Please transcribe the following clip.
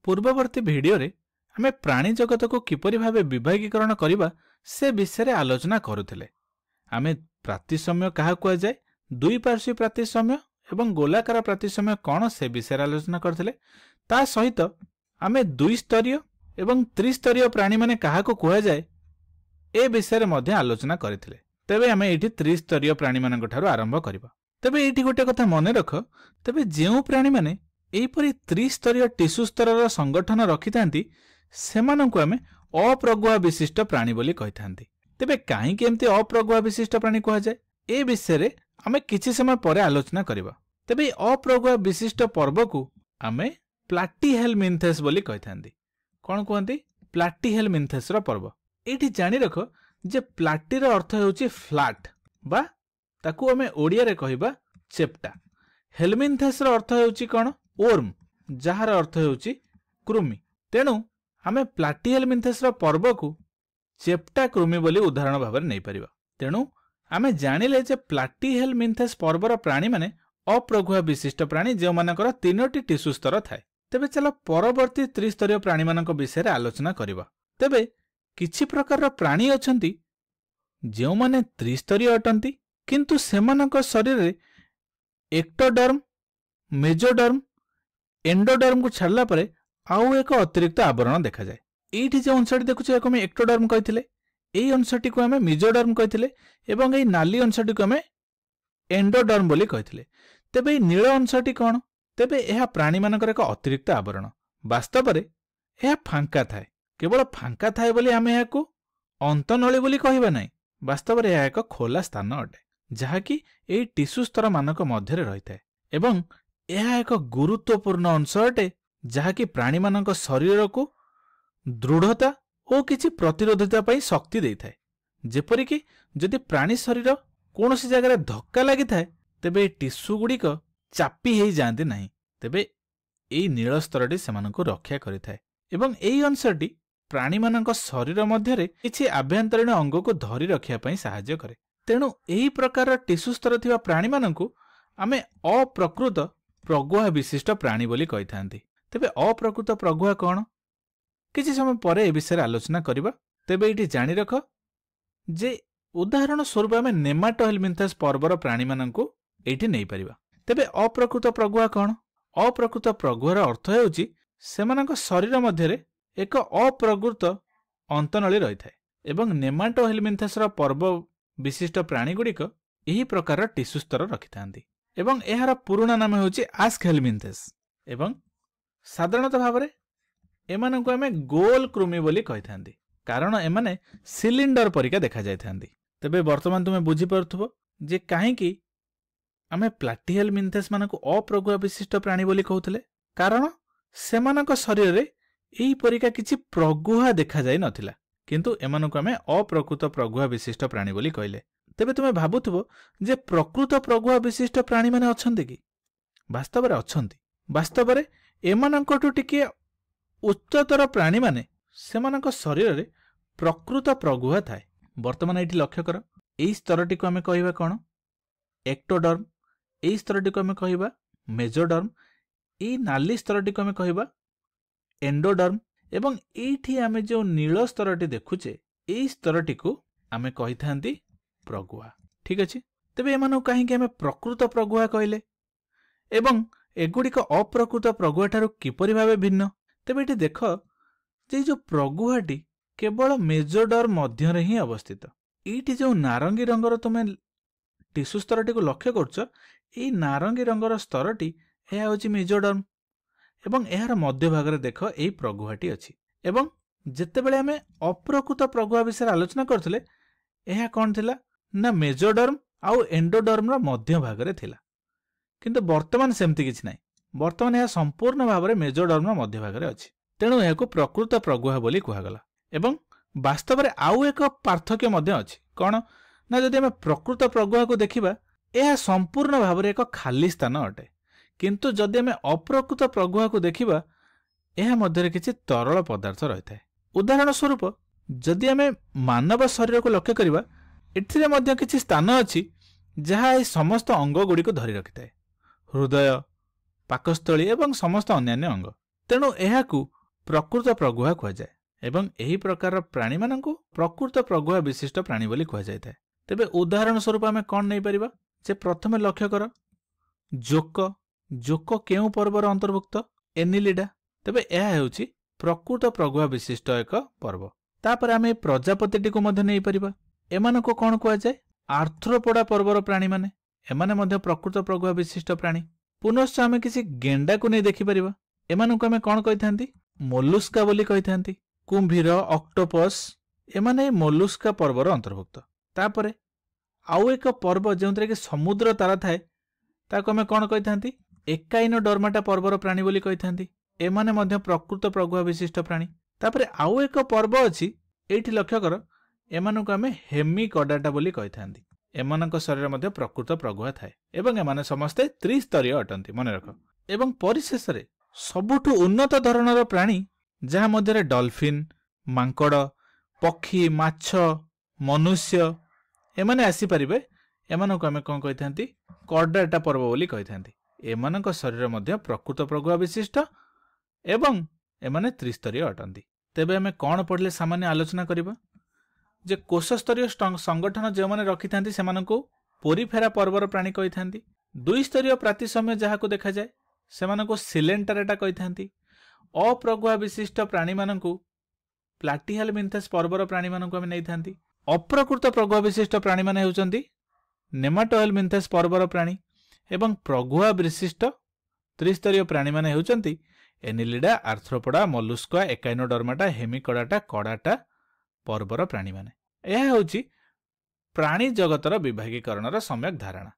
पूर्ववर्ती भिडियो रे आमे प्राणी जगत को किपरि भावे विभागीकरण करिबा से विषय रे आलोचना करुथिले। आमे प्रातिसम्य काहा कुआ जाय, दुई पार्श्वी प्रातिसम्य एवं गोलाकार प्रातिसम्य कौन से विषय रे आलोचना करथिले। ता सहित आमे दुई स्तरीय एवं त्रिस्तरीय प्राणी माने काहा को कुआ जाय ए विषय रे मध्ये आलोचना करथिले। तबे आमे एठी त्रिस्तरीय प्राणी मानक ठारो आरंभ करिबा। तबे एठी गोटे कथा मने रख, तबे जेउ प्राणी माने एपरि त्रिस्तरीय टिश्यू स्तर संगठन रखिथांती सेमानंकु आमे अप्रगुहा विशिष्ट प्राणी बोली कहिथांती। तेबे काहेकि एमती अप्रगुहा विशिष्ट प्राणी कहा जाए ए विषय रे आमे किछि समय परे आलोचना करिबा। तेबे अप्रगुहा विशिष्ट पर्व को आमे प्लाटीहेलमिन्थेस बोली कहिथांती। कोन कहंती? प्लाटीहेलमिन्थेस रो पर्व। एठी जानि रख जे प्लाटी रो अर्थ हेउची फ्लैट बा ताकू आमे ओडिया रे कहिबा चेप्टा। हेलमिन्थेस रो अर्थ हेउची कोन? ओर्म, जहार अर्थ हेउची कृमि। तेणु आमे प्लाटीहेलमिन्थेस रो पर्व को चेप्टा कृमि बोली उदाहरण भाव में नहीं परिबा। तेणु आमे जानिले जे प्लाटीहेलमिन्थेस पर्वर प्राणी माने अप्रगुहा विशिष्ट प्राणी जे मानकर तीनोटी टिश्यू स्तर थाए। तेबे चलो परवर्ती त्रिस्तरीय प्राणी मानक विषय रे आलोचना करिबा। तेबे किछि प्रकार प्राणी अछंती जे माने त्रिस्तरीय अटंती किंतु सेमानक शरीर रे एक्टोडर्म, मेजोडर्म, एंडोडर्म को छाड़ला परे आउ एक अतिरिक्त आवरण देखा जाए। एठी जे अंशटी देखुछे याको हम एक्टोडर्म कहिथिले, एई अंशटी को हम मेजोडर्म कहिथिले एवं एई नाली अंशटी को हम एंडोडर्म बोली कहिथिले। तेबे नील अंशटी कोन? तेबे एहा प्राणी मानकर एक अतिरिक्त आवरण। वास्तव रे एहा फांका थाए। केवल फांका थाए बोली हम एहाकू अंतनळी बोली कहिबा नै। वास्तव रे एहा एक खोला स्थान अटे जहाकी एई टिश्यू स्तर मानक मध्य रे रहिथाए एवं एहा एक गुरुत्वपूर्ण अंश अटे जहाकी प्राणी मानक शरीर को दृढ़ता और किछि प्रतिरोधता पई शक्ति देइथाए। जेपरि कि जदि प्राणी शरीर कोनोसी जगह धक्का लागि थाए तेबे टिश्यू गुड़िक चापी हेई जांती नहीं। तेबे एई नील स्तरटी सेमानकु रक्षा करिथाए एवं एई अंशटी प्राणी मानक शरीर मध्य रे किछि आभ्यंतरीण अंग को धरि रखिया पई सहाय्य करे। तेणु एई प्रकार टिश्यू स्तर थिबा प्राणी मानकु आमे अप्रकृत प्रगुहा विशिष्ट प्राणी बोली कहिथांती। तेबे अप्रकृत प्रगुहा कौन? किछि समय परे ए विषय आलोचना करिबा। तेबे एठी जानि रख जे उदाहरण स्वरूप आमे नेमाटोहेलमिन्थेस पर्वर प्राणी मानकु एठी नै परिबा। तेबे अप्रकृत प्रगुहा कौन? अप्रकृत प्रगुहार अर्थ हेउची सेमानक शरीर मध्य रे एक अप्रकृत अंतनळी रहिथाए एवं नेमाटोहेलमिन्थेस पर्व विशिष्ट प्राणी गुड़िक एही प्रकार टिश्यू स्तर रखिथांती एवं एहार पुराना नाम हेउची आस्कहेलमिन्थेस एवं साधारणतः भाव में एमानंकु आमे गोल कृमि बोली कहिथांती कारण एमाने सिलिंडर परिका देखा जायथांती। तेबे वर्तमान तुमे बुझी परथुबो जे काहेकि आमे प्लाटीहेलमिन्थेस मानकु अप्रगुहा विशिष्ट प्राणी बोली कहउथले। कारण सेमानक शरीर रे एही परिका किछि प्रगुहा देखा जाय नथिला किंतु एमानकु आमे अप्रकृत प्रगुहा विशिष्ट प्राणी बोली कहिले। तेबे तुमे भाबुथुबो जे प्रकृत प्रगुहा विशिष्ट प्राणी माने अछंती कि? वास्तव रे अछंती। वास्तव रे एमानकटु टिके उच्चतर प्राणी माने सेमानक शरीर रे प्रकृत प्रगुहा थाए। वर्तमान एठी लक्ष्य कर, एई स्तरटी को आमे कहिबा कोन? एक्टोडर्म। एई स्तरटी को आमे कहिबा मेजोडर्म। एई नाली स्तरटी को आमे कहिबा एंडोडर्म एवं एठी आमे जो नील स्तरटी देखुचे एई स्तरटी को आमे कहिथांती प्रगुहा। ठीक अछि। तबे एमानो काहे कि आमे प्रकृत प्रगुहा कहिले एवं एगुड़िक अप्रकृत प्रगुहा ठारू किपरि भावे भिन्न? तेबे एठी देख जे जो प्रगुहाटी केवल मेजोडर्म मध्य रे ही अवस्थित। एठी जो नारंगी रंगर तुमे टिश्यू स्तरटी को लक्ष्य करछ, एई नारंगी रंगर स्तरटी एहा होची मेजोडर्म एवं एहार मध्य भाग रे देख एई प्रगुहाटी अछि एवं जेतेबेले आमे अप्रकृत प्रगुहा विषय आलोचना करथले एहा कोन थिला ना मेजोडर्म आउ एंडोडर्म रा मध्य भाग रे थिला किंतु वर्तमान सेमती किछि नै। वर्तमान यह संपूर्ण भाव में मेजोडर्म मध्य भाग में अच्छी। तेणु यह प्रकृत प्रगुहा बोली कहगला एवं वास्तव में आउ एक पार्थक्य मध्य अछि। कौन ना जदि आम प्रकृत प्रगुहा को देखिबा यह संपूर्ण भाव में एक खाली स्थान अटे किंतु जदि आम अप्रकृत प्रगुहा को देखिबा यह मध्य किछि तरल पदार्थ रही है। उदाहरण स्वरूप जदि आम मानव शरीर को लक्ष्य करिबा एथिरे मध्य किछि स्थान अछि जहाँ ए समस्त अंग गुड़ी को धरी रखिथाए। हृदय, पाकस्थली एवं समस्त अन्यान्य अंग ତେଣୁ ଏହାକୁ ପ୍ରକୃତ ପ୍ରଗୁହା କୁହାଯାଏ ଏବଂ ଏହି ପ୍ରକାରର ପ୍ରାଣୀମାନଙ୍କୁ ପ୍ରକୃତ ପ୍ରଗୁହା ବିଶିଷ୍ଟ ପ୍ରାଣୀ ବୋଲି କୁହାଯାଇଥାଏ। ତେବେ ଉଦାହରଣ ସ୍ୱରୂପ ଆମେ କ'ଣ ନେଇପାରିବା ଯେ ପ୍ରଥମେ ଲକ୍ଷ୍ୟ କର ଜୋକ କେଉଁ ପର୍ବର ଅନ୍ତର୍ଭୁକ୍ତ? ଏନିଲିଡା। ତେବେ ଏହା ହେଉଛି ପ୍ରକୃତ ପ୍ରଗୁହା ବିଶିଷ୍ଟ ଏକ ପର୍ବ। ତାପରେ ଆମେ ଏହି ପ୍ରଜାପତିଟିକୁ ମଧ୍ୟ ନେଇପାରିବା। ଏମାନଙ୍କୁ କ'ଣ କୁହାଯାଏ? ଆର୍ଥ୍ରୋପୋଡା ପର୍ବର ପ୍ରାଣୀମାନେ। ଏମାନେ ମଧ୍ୟ ପ୍ରକୃତ ପ୍ରଗୁହା ବିଶିଷ୍ଟ ପ୍ରାଣୀ। ପୁନଶ୍ଚ ଆମେ କିଛି ଗେଣ୍ଡାକୁ ନେଇ ଦେଖିପାରିବା। ଏମାନଙ୍କୁ ଆମେ କ'ଣ କହିଥାନ୍ତି? ମୋଲୁସ୍କା ବୋଲି କହିଥାନ୍ତି। କୁମ୍ଭୀର, ଅକ୍ଟୋପସ୍ ଏମାନେ ଏହି ମୋଲୁସ୍କା ପର୍ବର ଅନ୍ତର୍ଭୁକ୍ତ। ତାପରେ ଆଉ ଏକ ପର୍ବ ଯେଉଁଥିରେ କି ସମୁଦ୍ର ତାରା ଥାଏ ତାକୁ ଆମେ କ'ଣ କହିଥାନ୍ତି? ଏକାଇନୋଡର୍ମାଟା ପର୍ବର ପ୍ରାଣୀ ବୋଲି କହିଥାନ୍ତି। ଏମାନେ ମଧ୍ୟ ପ୍ରକୃତ ପ୍ରଗୁହା ବିଶିଷ୍ଟ ପ୍ରାଣୀ। ତାପରେ ଆଉ ଏକ ପର୍ବ ଅଛି, ଏଇଠି ଲକ୍ଷ୍ୟ କର, ଏମାନଙ୍କୁ ଆମେ ହେମିକଡାଟା ବୋଲି କହିଥାନ୍ତି। ଏମାନଙ୍କ ଶରୀର ମଧ୍ୟ ପ୍ରକୃତ ପ୍ରଗୁହା ଥାଏ ଏବଂ ଏମାନେ ସମସ୍ତେ ତ୍ରିସ୍ତରୀୟ ଅଟନ୍ତି, ମନେ ରଖ। ଏବଂ ପରିଶେଷରେ ସବୁଠୁ ଉନ୍ନତ ଧରଣର ପ୍ରାଣୀ ଯାହା ମଧ୍ୟରେ ଡଲଫିନ୍, ମାଙ୍କଡ଼, ପକ୍ଷୀ, ମାଛ, ମନୁଷ୍ୟ ଏମାନେ ଆସିପାରିବେ, ଏମାନଙ୍କୁ ଆମେ କ'ଣ କହିଥାନ୍ତି? କର୍ଡାଟା ପର୍ବ ବୋଲି କହିଥାନ୍ତି। ଏମାନଙ୍କ ଶରୀର ମଧ୍ୟ ପ୍ରକୃତ ପ୍ରଗୁହା ବିଶିଷ୍ଟ ଏବଂ ଏମାନେ ତ୍ରିସ୍ତରୀୟ ଅଟନ୍ତି। ତେବେ ଆମେ କ'ଣ ପଢ଼ିଲେ ସାମାନ୍ୟ ଆଲୋଚନା କରିବା ଯେ କୋଷସ୍ତରୀୟ ସଂଗଠନ ଯେଉଁମାନେ ରଖିଥାନ୍ତି ସେମାନଙ୍କୁ ପୋରିଫେରା ପର୍ବର ପ୍ରାଣୀ କହିଥାନ୍ତି। ଦ୍ୱିସ୍ତରୀୟ ପ୍ରାତିସମ୍ୟ ଯାହାକୁ ଦେଖାଯାଏ ସେମାନଙ୍କୁ ସିଲେଣ୍ଟାରେଟା କହିଥାନ୍ତି। ଅପ୍ରଗୁହା ବିଶିଷ୍ଟ ପ୍ରାଣୀମାନଙ୍କୁ ପ୍ଲାଟିହାଲ ମିନ୍ଥେସ୍ ପର୍ବର ପ୍ରାଣୀମାନଙ୍କୁ ଆମେ ନେଇଥାନ୍ତି। ଅପ୍ରକୃତ ପ୍ରଗୁହା ବିଶିଷ୍ଟ ପ୍ରାଣୀମାନେ ହେଉଛନ୍ତି ନେମାଟୋଏଲ ମିନ୍ଥେସ୍ ପର୍ବର ପ୍ରାଣୀ ଏବଂ ପ୍ରଗୁହା ବିଶିଷ୍ଟ ତ୍ରିସ୍ତରୀୟ ପ୍ରାଣୀମାନେ ହେଉଛନ୍ତି ଏନିଲିଡା, ଆର୍ଥ୍ରୋପୋଡା, ମୋଲୁସ୍କା, ଏକାଇନୋଡର୍ମାଟା, ହେମିକଡାଟା, କଡାଟା ପର୍ବର ପ୍ରାଣୀମାନେ। ଏହା ହେଉଛି ପ୍ରାଣୀ ଜଗତର ବିଭାଗୀକରଣର ସମ୍ୟକ୍ ଧାରଣା।